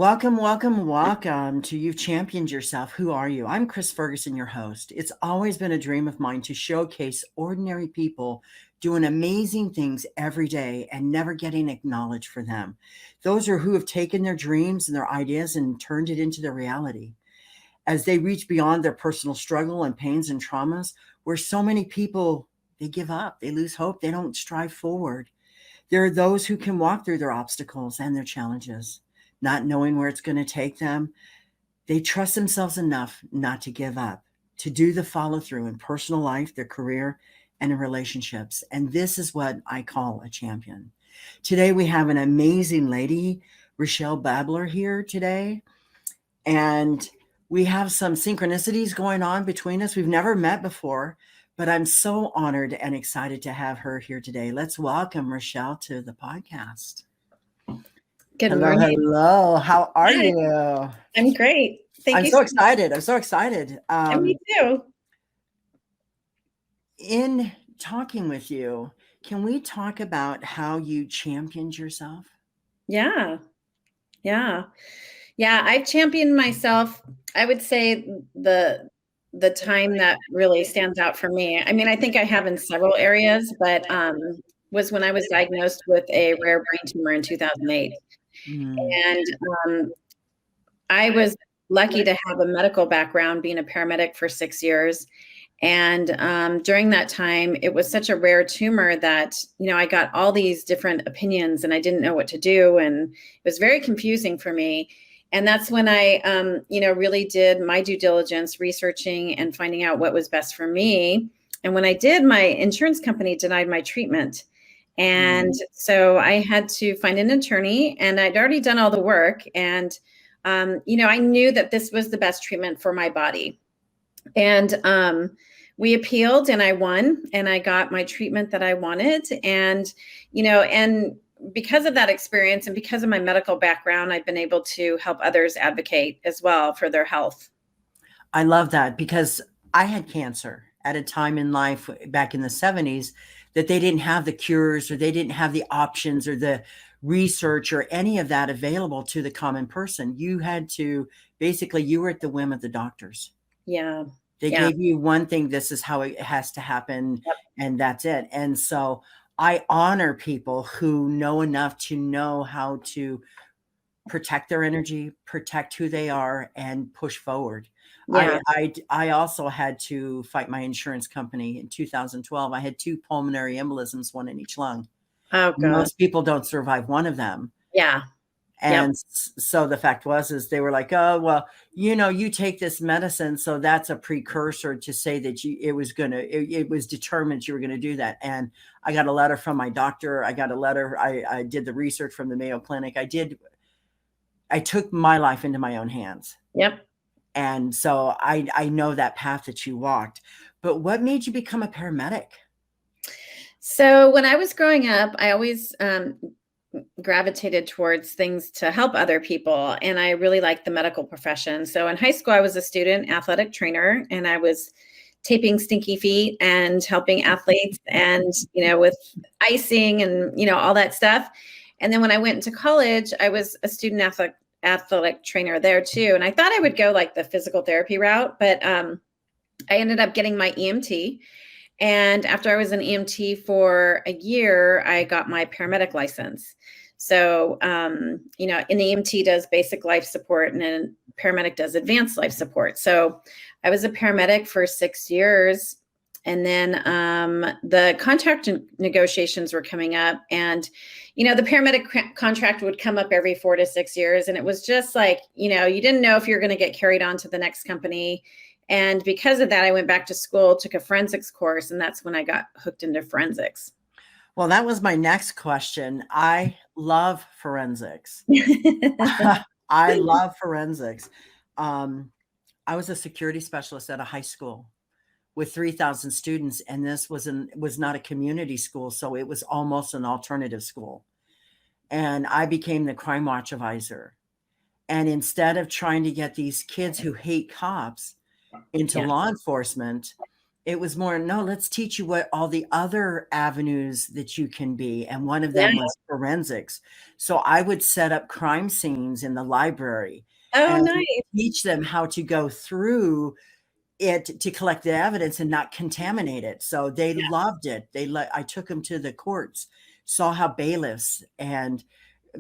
Welcome, welcome, welcome to You've Championed Yourself. Who are you? I'm Chris Ferguson, your host. It's always been a dream of mine to showcase ordinary people doing amazing things every day and never getting acknowledged for them. Those are who have taken their dreams and their ideas and turned it into their reality. As they reach beyond their personal struggle and pains and traumas, where so many people, they give up, they lose hope, they don't strive forward. There are those who can walk through their obstacles and their challenges, not knowing where it's going to take them. They trust themselves enough not to give up, to do the follow through in personal life, their career, and in relationships. And this is what I call a champion. Today, we have an amazing lady, Rachele Babler, here today. And we have some synchronicities going on between us. We've never met before, but I'm so honored and excited to have her here today. Let's welcome Rachele to the podcast. Good morning. Hello. How are Hi. you? I'm great. I'm so excited. I'm so excited. And me too. In talking with you, can we talk about how you championed yourself? Yeah. I've championed myself. I would say the time that really stands out for me. I mean, I think I have in several areas, but was when I was diagnosed with a rare brain tumor in 2008. And I was lucky to have a medical background, being a paramedic for 6 years. And during that time, it was such a rare tumor that, I got all these different opinions and I didn't know what to do. And it was very confusing for me. And that's when I, really did my due diligence, researching and finding out what was best for me. And when I did, my insurance company denied my treatment. And so I had to find an attorney, and I'd already done all the work. And, I knew that this was the best treatment for my body. And we appealed and I won, and I got my treatment that I wanted. And, and because of that experience and because of my medical background, I've been able to help others advocate as well for their health. I love that, because I had cancer at a time in life back in the 70s that they didn't have the cures, or they didn't have the options or the research or any of that available to the common person. You had to, basically, you were at the whim of the doctors. Yeah. They gave you one thing, this is how it has to happen, and that's it. And so I honor people who know enough to know how to protect their energy, protect who they are, and push forward. Yeah. I also had to fight my insurance company in 2012. I had 2 pulmonary embolisms, one in each lung. Oh, God. Most people don't survive one of them. Yeah. And so the fact is they were like, oh, well, you take this medicine, so that's a precursor to say that it was determined you were going to do that. And I got a letter from my doctor. I got a letter. I did the research from the Mayo Clinic. I took my life into my own hands. Yep. And so I know that path that you walked. But what made you become a paramedic? So when I was growing up, I always gravitated towards things to help other people. And I really liked the medical profession. So in high school, I was a student athletic trainer, and I was taping stinky feet and helping athletes and, with icing and, all that stuff. And then when I went into college, I was a student athletic trainer there too. And I thought I would go like the physical therapy route, but I ended up getting my EMT. And after I was an EMT for a year, I got my paramedic license. So, an EMT does basic life support, and then paramedic does advanced life support. So I was a paramedic for 6 years. And then the contract negotiations were coming up, and, the paramedic contract would come up every 4 to 6 years. And it was just like, you didn't know if you're going to get carried on to the next company. And because of that, I went back to school, took a forensics course, and that's when I got hooked into forensics. Well, that was my next question. I love forensics. I love forensics. I was a security specialist at a high school with 3,000 students, and this was not a community school, so it was almost an alternative school. And I became the crime watch advisor. And instead of trying to get these kids who hate cops into law enforcement, It was more, no, let's teach you what all the other avenues that you can be. And one of Yeah. them was forensics. So I would set up crime scenes in the library Oh, and nice. teach them how to go through it to collect the evidence and not contaminate it. So they loved it. I took them to the courts, saw how bailiffs and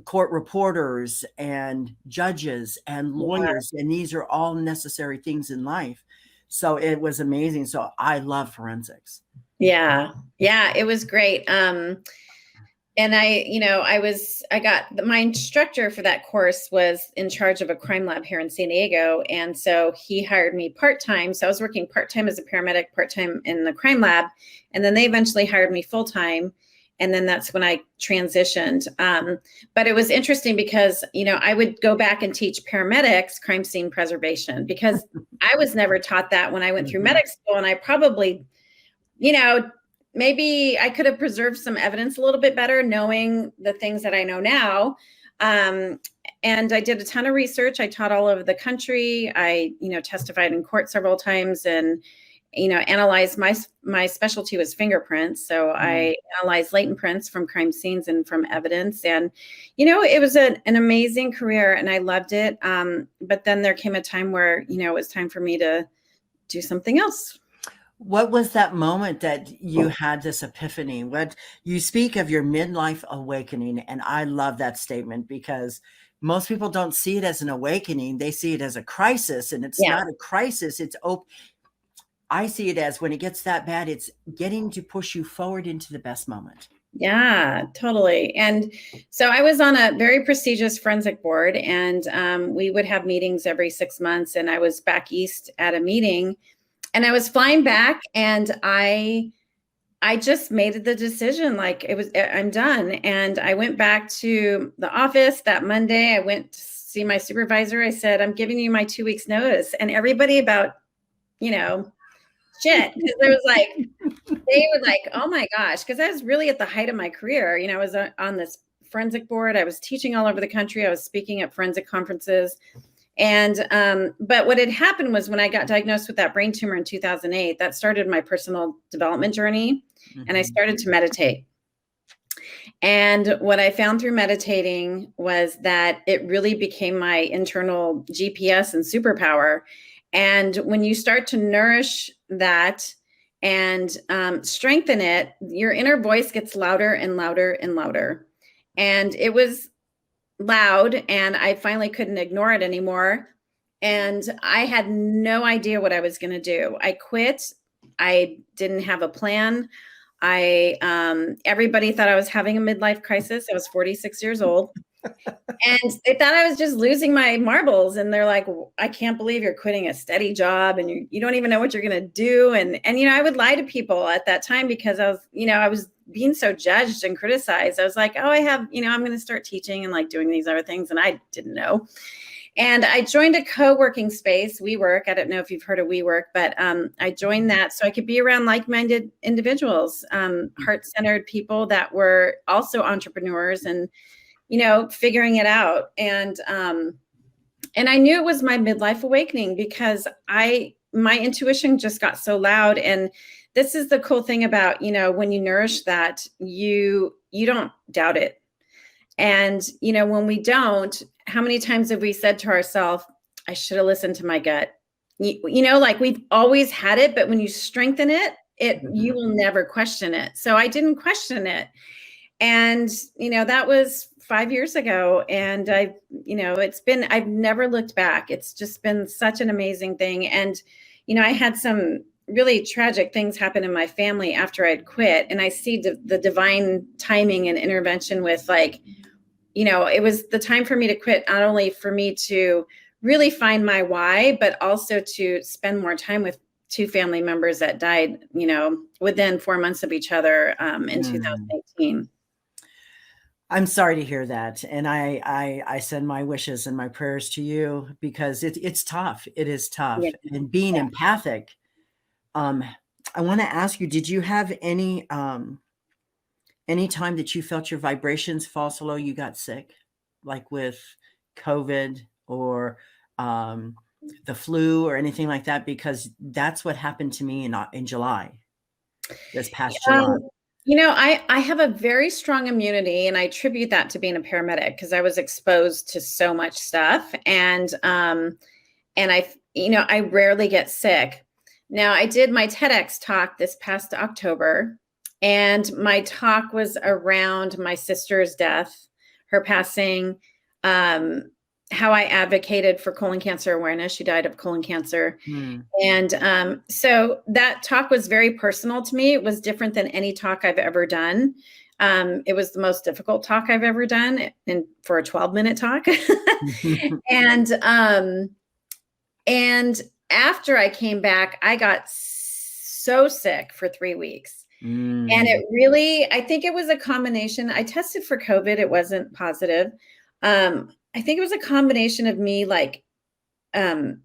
court reporters and judges and Yeah. lawyers, and these are all necessary things in life. So it was amazing. So I love forensics. Yeah. Yeah. It was great. And I got my instructor for that course was in charge of a crime lab here in San Diego. And so he hired me part-time. So I was working part-time as a paramedic, part-time in the crime lab. And then they eventually hired me full-time. And then that's when I transitioned. But it was interesting because, I would go back and teach paramedics crime scene preservation because I was never taught that when I went through medic school. And I probably, maybe I could have preserved some evidence a little bit better knowing the things that I know now. And I did a ton of research. I taught all over the country. I, testified in court several times and, analyzed my specialty was fingerprints. So I analyzed latent prints from crime scenes and from evidence. And, it was an amazing career and I loved it. But then there came a time where, it was time for me to do something else. What was that moment that you had this epiphany? What you speak of your midlife awakening, and I love that statement because most people don't see it as an awakening. They see it as a crisis, and it's Yeah. not a crisis. I see it as when it gets that bad, it's getting to push you forward into the best moment. Yeah, totally. And so I was on a very prestigious forensic board, and we would have meetings every 6 months. And I was back east at a meeting, and I was flying back, and I just made the decision, like I'm done. And I went back to the office that Monday. I went to see my supervisor. I said, I'm giving you my 2 weeks notice. And everybody about, shit, because there was like, they were like, oh my gosh, because I was really at the height of my career. I was on this forensic board. I was teaching all over the country. I was speaking at forensic conferences. And, but what had happened was when I got diagnosed with that brain tumor in 2008, that started my personal development journey. And I started to meditate. And what I found through meditating was that it really became my internal GPS and superpower. And when you start to nourish that and strengthen it, your inner voice gets louder and louder and louder. And it was loud, and I finally couldn't ignore it anymore. And I had no idea what I was going to do. I quit. I didn't have a plan. Everybody thought I was having a midlife crisis. I was 46 years old. And they thought I was just losing my marbles. And they're like, I can't believe you're quitting a steady job and you don't even know what you're going to do. And, I would lie to people at that time because I was being so judged and criticized. I was like, oh, I have, I'm going to start teaching and like doing these other things. And I didn't know. And I joined a co-working space, WeWork. I don't know if you've heard of WeWork, but I joined that so I could be around like-minded individuals, heart-centered people that were also entrepreneurs and, figuring it out. And I knew it was my midlife awakening because my intuition just got so loud. And this is the cool thing about, when you nourish that, you don't doubt it. And, when we don't, how many times have we said to ourselves, I should have listened to my gut? Like we've always had it, but when you strengthen it, you will never question it. So I didn't question it. And, that was 5 years ago. And I've never looked back. It's just been such an amazing thing. And, I had some really tragic things happen in my family after I'd quit. And I see the divine timing and intervention with like, it was the time for me to quit, not only for me to really find my why, but also to spend more time with two family members that died, within 4 months of each other in 2018. I'm sorry to hear that. And I send my wishes and my prayers to you because it's tough. It is tough. Yeah. And being empathic, I want to ask you, did you have any time that you felt your vibrations fall so low you got sick, like with COVID or the flu or anything like that? Because that's what happened to me in July, this past July. Um, I have a very strong immunity, and I attribute that to being a paramedic because I was exposed to so much stuff. And I rarely get sick. Now, I did my TEDx talk this past October, and my talk was around my sister's death, her passing, um, how I advocated for colon cancer awareness. She died of colon cancer. Hmm. And so that talk was very personal to me. It was different than any talk I've ever done. It was the most difficult talk I've ever done, and for a 12-minute talk. and and after I came back, I got so sick for 3 weeks. And Mm. it really, I think it was a combination. I tested for COVID. It wasn't positive. I think it was a combination of me um,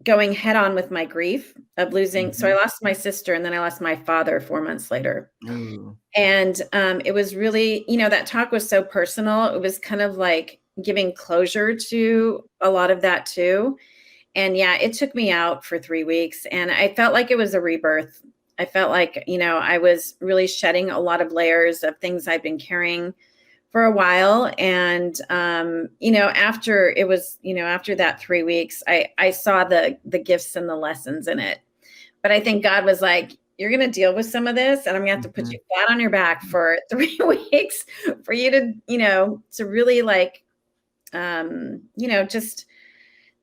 going head on with my grief of losing. So I Mhm. lost my sister, and then I lost my father 4 months later. Ooh. And it was really, that talk was so personal. It was kind of like giving closure to a lot of that too. And yeah, it took me out for 3 weeks, and I felt like it was a rebirth. I felt like, I was really shedding a lot of layers of things I've been carrying for a while. And, after that 3 weeks, I saw the gifts and the lessons in it. But I think God was like, you're going to deal with some of this, and I'm going to have to put Mhm. you flat on your back for 3 weeks for you to really just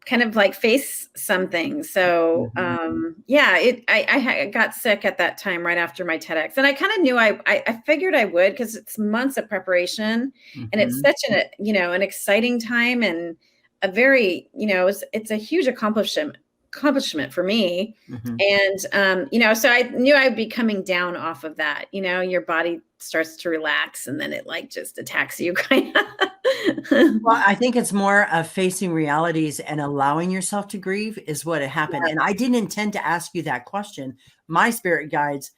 kind of like face something. So, Mhm. I got sick at that time right after my TEDx, and I kind of knew I figured I would, because it's months of preparation, and it's Mhm. such an exciting time, and a very, it's a huge accomplishment for me. Mhm. And, so I knew I'd be coming down off of that. Your body starts to relax, and then it like just attacks you kind of. Well, I think it's more of facing realities and allowing yourself to grieve is what had happened. And I didn't intend to ask you that question. My spirit guides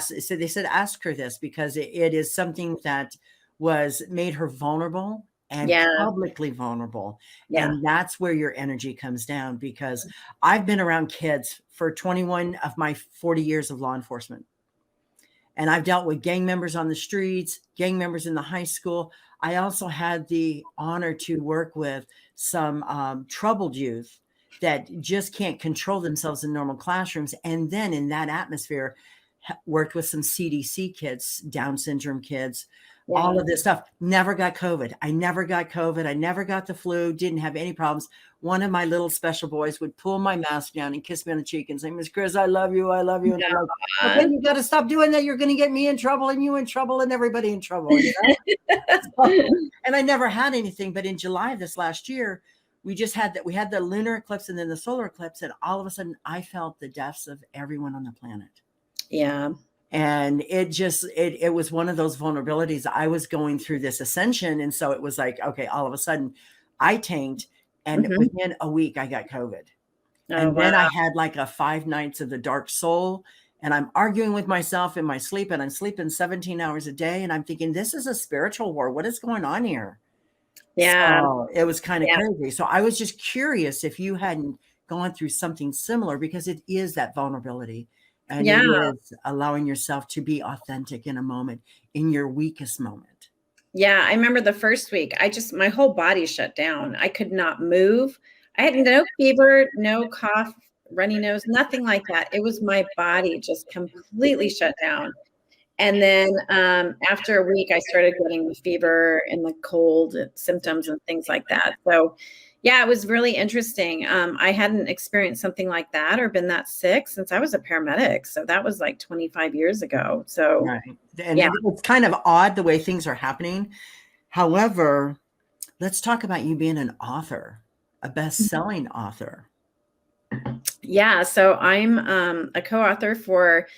they said, ask her this because it is something that was made her vulnerable and Yeah. publicly vulnerable. Yeah. And that's where your energy comes down because I've been around kids for 21 of my 40 years of law enforcement. And I've dealt with gang members on the streets, gang members in the high school. I also had the honor to work with some troubled youth that just can't control themselves in normal classrooms. And then in that atmosphere, worked with some CDC kids, Down syndrome kids, all Yeah. of this stuff. Never got COVID. I never got COVID. I never got the flu, didn't have any problems. One of my little special boys would pull my mask down and kiss me on the cheek and say, Miss Chris, I love you. I love you. And I'm like, okay, you got to stop doing that. You're going to get me in trouble and you in trouble and everybody in trouble, you know? So, and I never had anything. But in July of this last year, we had the lunar eclipse and then the solar eclipse. And all of a sudden, I felt the deaths of everyone on the planet. Yeah. And it was one of those vulnerabilities. I was going through this ascension. And so it was like, okay, all of a sudden I tanked. And Mhm. within a week, I got COVID. Oh, And then I wow. had like a 5 nights of the dark soul. And I'm arguing with myself in my sleep, and I'm sleeping 17 hours a day. And I'm thinking, this is a spiritual war. What is going on here? Yeah. So it was kind of Yeah. crazy. So I was just curious if you hadn't gone through something similar because it is that vulnerability and it Yeah. is allowing yourself to be authentic in a moment, in your weakest moment. Yeah. I remember the first week, my whole body shut down. I could not move. I had no fever, no cough, runny nose, nothing like that. It was my body just completely shut down. And then after a week, I started getting the fever and the cold symptoms and things like that. So, yeah, it was really interesting. I hadn't experienced something like that or been that sick since I was a paramedic. So that was like 25 years ago. So, Right. And yeah. it's kind of odd the way things are happening. However, let's talk about you being an author, a best-selling author. Yeah. So I'm a co author for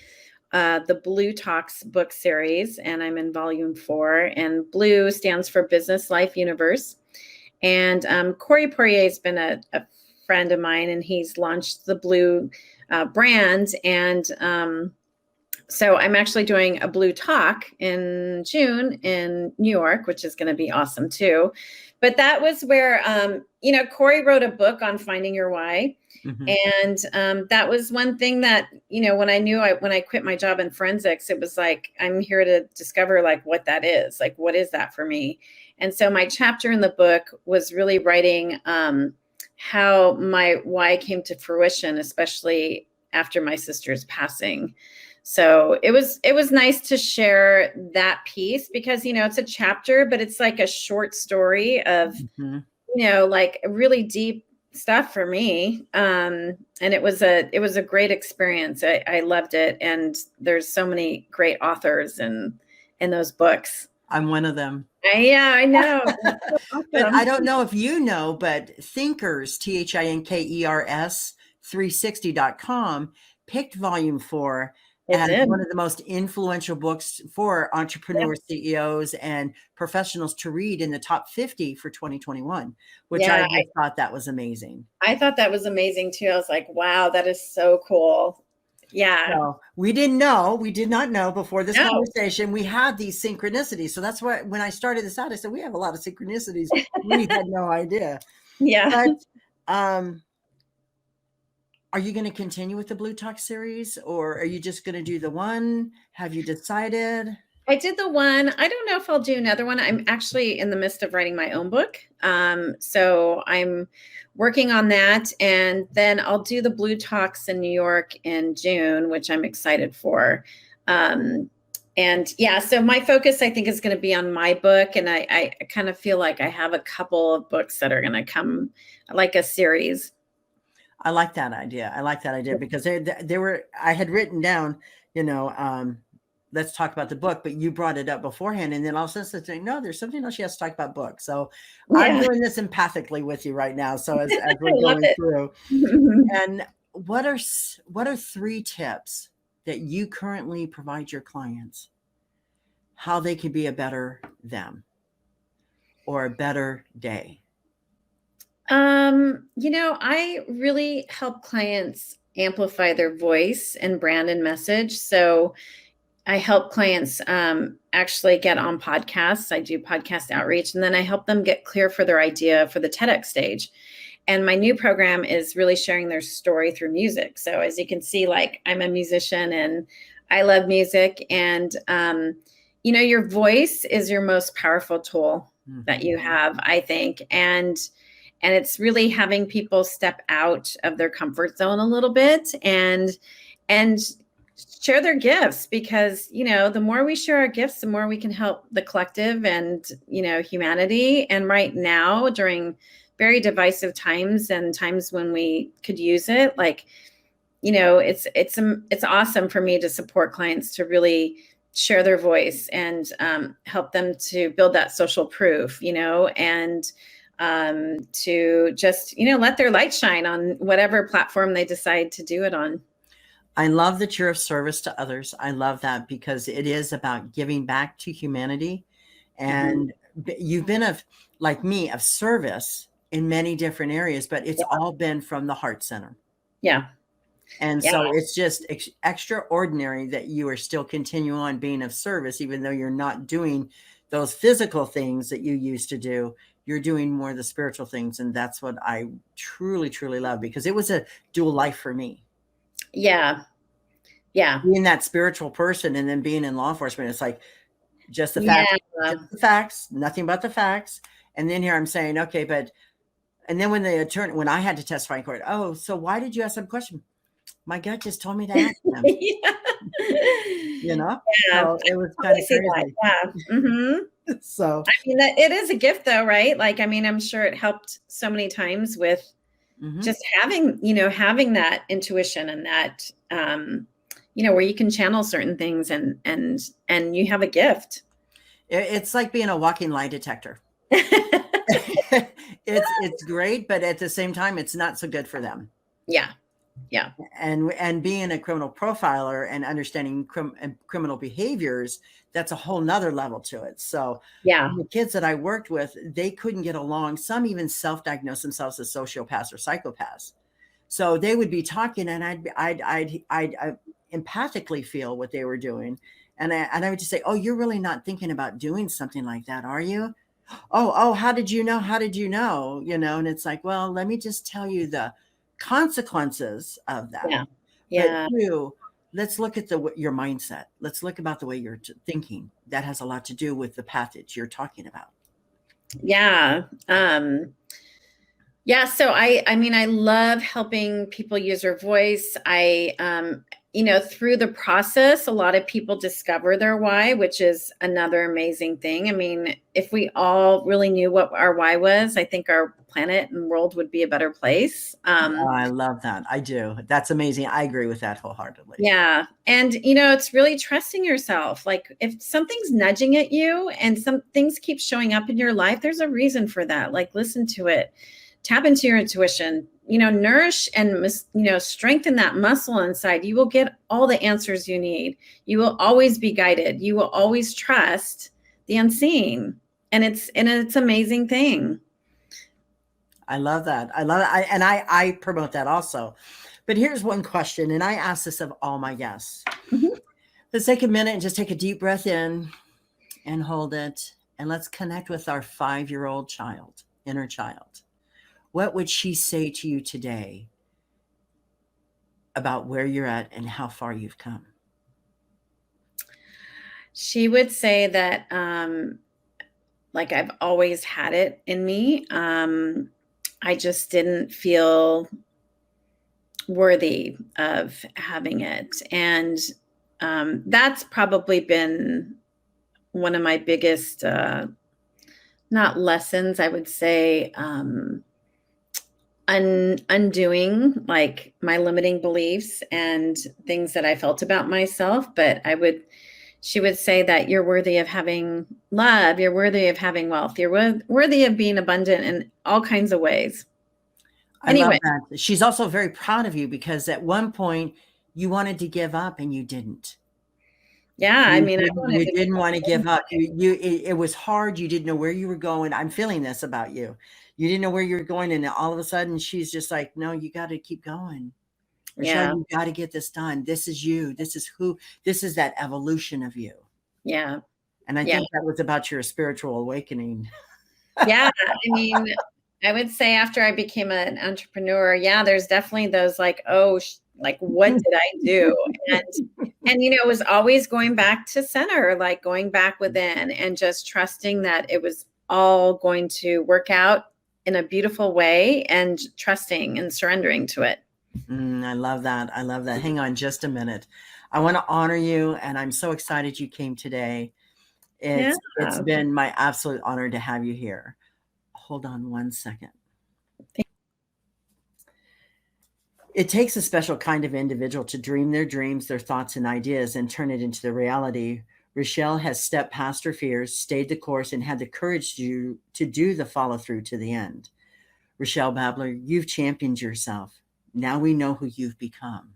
the Blue Talks book series, and I'm in volume 4. And Blue stands for Business Life Universe. And Corey Poirier has been a friend of mine, and he's launched the Blue brand. And so I'm actually doing a Blue Talk in June in New York, which is going to be awesome too. But that was where, Corey wrote a book on finding your why. Mhm. And that was one thing that, when when I quit my job in forensics, it was like, I'm here to discover like what that is, like, what is that for me? And so my chapter in the book was really writing how my why came to fruition, especially after my sister's passing. So it was nice to share that piece because, it's a chapter, but it's like a short story of, Mhm. like really deep stuff for me. And it was a great experience. I loved it. And there's so many great authors in those books. I'm one of them. Yeah, I know. But I Awesome. don't know if you know, but Thinkers, Thinkers, 360.com picked volume 4 It as did. one of the most influential books for Yeah. entrepreneurs, CEOs, and professionals to read in the top 50 for 2021, which I Yeah, just thought that was amazing. I thought that was amazing too. I was like, wow, that is so cool. Yeah. So we did not know before this No. conversation, we had these synchronicities. So that's why when I started this out, I said, we have a lot of synchronicities. We had no idea. Yeah. But are you going to continue with the Blue Talk series, or are you just going to do the one? Have you decided? I did the one. I don't know if I'll do another one. I'm actually in the midst of writing my own book. So I'm working on that. And then I'll do the Blue Talks in New York in June, which I'm excited for. And yeah, so my focus, I think, is going to be on my book. And I kind of feel like I have a couple of books that are going to come like a series. I like that idea. I like that idea because I had written down, let's talk about the book, but you brought it up beforehand. And then all of a sudden saying, no, there's something else she has to talk about books. So I'm Yeah. doing this empathically with you right now. So as I we're love going it. through, and what are 3 tips that you currently provide your clients, how they could be a better them or a better day? I really help clients amplify their voice and brand and message. So I help clients actually get on podcasts. I do podcast outreach, and then I help them get clear for their idea for the TEDx stage. And my new program is really sharing their story through music. So as you can see, like, I'm a musician and I love music. And, your voice is your most powerful tool that you have, I think. And it's really having people step out of their comfort zone a little bit and share their gifts, because the more we share our gifts, the more we can help the collective and humanity. And right now, during very divisive times and times when we could use it, like, it's awesome for me to support clients to really share their voice and help them to build that social proof, and to just let their light shine on whatever platform they decide to do it on. I love that you're of service to others. I love that because it is about giving back to humanity. And you've been like me, of service in many different areas, but it's all been from the heart center. Yeah. And Yeah. so it's just extraordinary that you are still continuing on being of service, even though you're not doing those physical things that you used to do. You're doing more of the spiritual things. And that's what I truly, truly love, because it was a dual life for me. Yeah. Yeah. Being that spiritual person and then being in law enforcement, it's like just the Yeah. facts, nothing but the facts. And then here I'm saying, okay, and then when I had to testify in court, oh, so why did you ask some question? My gut just told me to ask them. Yeah. Yeah. So it was kind of crazy. Yeah. Mm-hmm. So I mean, it is a gift though, right? Like, I mean, I'm sure it helped so many times with just having that intuition and that, where you can channel certain things and you have a gift. It's like being a walking lie detector. It's great, but at the same time, it's not so good for them. Yeah. Yeah. And being a criminal profiler and understanding criminal behaviors, that's a whole nother level to it. So yeah, the kids that I worked with, they couldn't get along. Some even self-diagnosed themselves as sociopaths or psychopaths. So they would be talking, and I'd empathically feel what they were doing, and I would just say, "Oh, you're really not thinking about doing something like that, are you?" Oh, how did you know? How did you know? You know, and it's like, well, let me just tell you the consequences of that. Yeah. But Yeah. two, let's look at your mindset. Let's look about the way you're thinking. That has a lot to do with the path that you're talking about. Yeah. Yeah, so I mean, I love helping people use their voice. Through the process, a lot of people discover their why, which is another amazing thing. I mean, if we all really knew what our why was, I think our planet and world would be a better place. Oh, I love that. I do. That's amazing. I agree with that wholeheartedly. Yeah. And, it's really trusting yourself. Like if something's nudging at you and some things keep showing up in your life, there's a reason for that. Like listen to it, tap into your intuition, nourish and, strengthen that muscle inside. You will get all the answers you need. You will always be guided. You will always trust the unseen. And it's an amazing thing. I love that. I love it. I promote that also. But here's one question, and I ask this of all my guests. Mhm. Let's take a minute and just take a deep breath in and hold it. And let's connect with our 5-year-old child, inner child. What would she say to you today about where you're at and how far you've come? She would say that, like I've always had it in me. I just didn't feel worthy of having it. And that's probably been one of my biggest, not lessons, I would say, undoing like my limiting beliefs and things that I felt about myself. But she would say that you're worthy of having love, you're worthy of having wealth, you're worthy of being abundant in all kinds of ways. I love Anyway, that. She's also very proud of you because at one point you wanted to give up and you didn't. yeah, I mean, I wanted You to didn't give up want to give up. everything. It was hard. You didn't know where you were going. I'm feeling this about you. You didn't know where you were going, and all of a sudden, she's just like, "No, you got to keep going, Rachele. Yeah, You got to get this done. This is you. This is who. This is that evolution of you." yeah, And I yeah, think that was about your spiritual awakening. yeah. I mean, I would say after I became an entrepreneur, yeah, there's definitely those like, oh, like what did I do? And it was always going back to center, like going back within and just trusting that it was all going to work out in a beautiful way and trusting and surrendering to it. I love that. I love that. Hang on just a minute. I want to honor you, and I'm so excited you came today. Yeah. It's been my absolute honor to have you here. Hold on one second. It takes a special kind of individual to dream their dreams, their thoughts, and ideas and turn it into the reality. Rachele has stepped past her fears, stayed the course, and had the courage to do the follow through to the end. Rachele Babler, you've championed yourself. Now we know who you've become.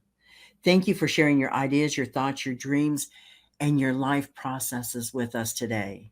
Thank you for sharing your ideas, your thoughts, your dreams, and your life processes with us today.